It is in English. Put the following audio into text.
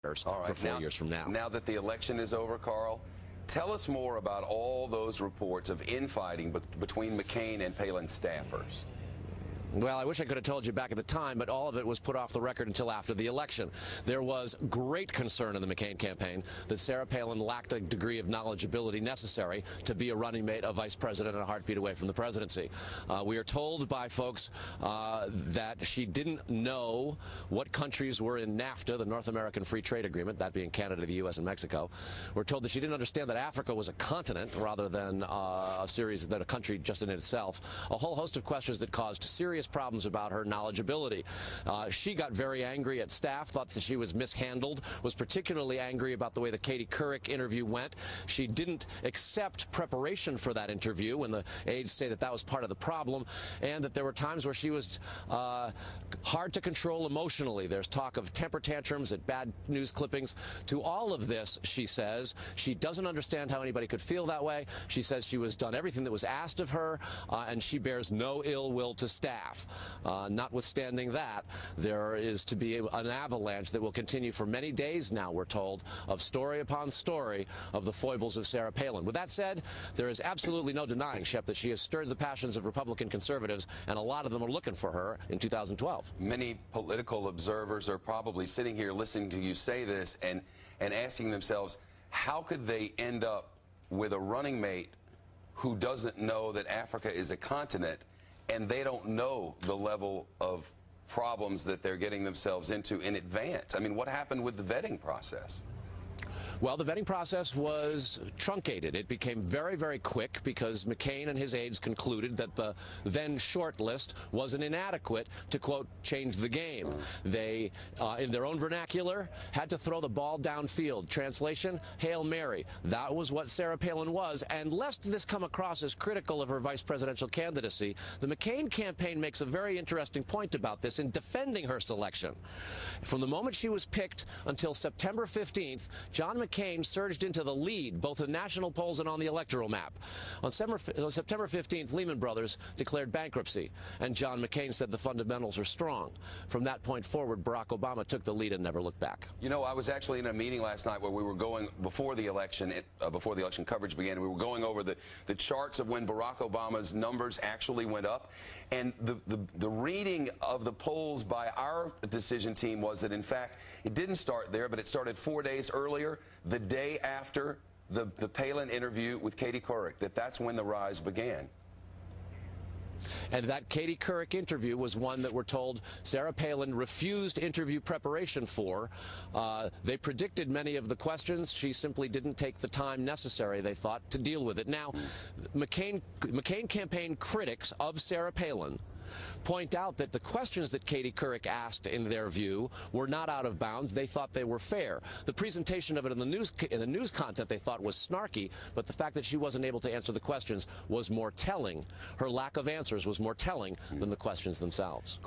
All right, for 4 years from now. Now that the election is over, Carl, tell us more about all those reports of infighting between McCain and Palin staffers. Well, I wish I could have told you back at the time, but all of it was put off the record until after the election. There was great concern in the McCain campaign that Sarah Palin lacked a degree of knowledgeability necessary to be a running mate, a vice president, and a heartbeat away from the presidency. We are told by folks that she didn't know what countries were in NAFTA, the North American Free Trade Agreement, that being Canada, the U.S., and Mexico. We're told that she didn't understand that Africa was a continent rather than a country just in itself. A whole host of questions that caused serious problems about her knowledgeability. She got very angry at staff, thought that she was mishandled, was particularly angry about the way the Katie Couric interview went. She didn't accept preparation for that interview when the aides say that that was part of the problem, and that there were times where she was hard to control emotionally. There's talk of temper tantrums at bad news clippings. To all of this, she says, she doesn't understand how anybody could feel that way. She says she was done everything that was asked of her, and she bears no ill will to staff. Notwithstanding that, there is to be an avalanche that will continue for many days now, we're told, of story upon story of the foibles of Sarah Palin. With that said, there is absolutely no denying, Shep, that she has stirred the passions of Republican conservatives, and a lot of them are looking for her in 2012. Many political observers are probably sitting here listening to you say this and asking themselves, how could they end up with a running mate who doesn't know that Africa is a continent, and they don't know the level of problems that they're getting themselves into in advance? I mean, what happened with the vetting process? Well, the vetting process was truncated. It became very, very quick because McCain and his aides concluded that the then short list wasn't inadequate to, quote, change the game. They, in their own vernacular, had to throw the ball downfield. Translation, Hail Mary. That was what Sarah Palin was. And lest this come across as critical of her vice presidential candidacy, the McCain campaign makes a very interesting point about this in defending her selection. From the moment she was picked until September 15th, John McCain surged into the lead, both in national polls and on the electoral map. On September 15th, Lehman Brothers declared bankruptcy, and John McCain said the fundamentals are strong. From that point forward, Barack Obama took the lead and never looked back. You know, I was actually in a meeting last night where we were going, before the election coverage began, we were going over the charts of when Barack Obama's numbers actually went up. And the reading of the polls by our decision team was that, in fact, it didn't start there, but it started 4 days earlier, the day after the Palin interview with Katie Couric, that's when the rise began. And that Katie Couric interview was one that we're told Sarah Palin refused interview preparation for. They predicted many of the questions. She simply didn't take the time necessary, they thought, to deal with it. Now, McCain campaign critics of Sarah Palin point out that the questions that Katie Couric asked, in their view, were not out of bounds. They thought they were fair. The presentation of it in the news content they thought was snarky, but the fact that she wasn't able to answer the questions was more telling. Her lack of answers was more telling than the questions themselves.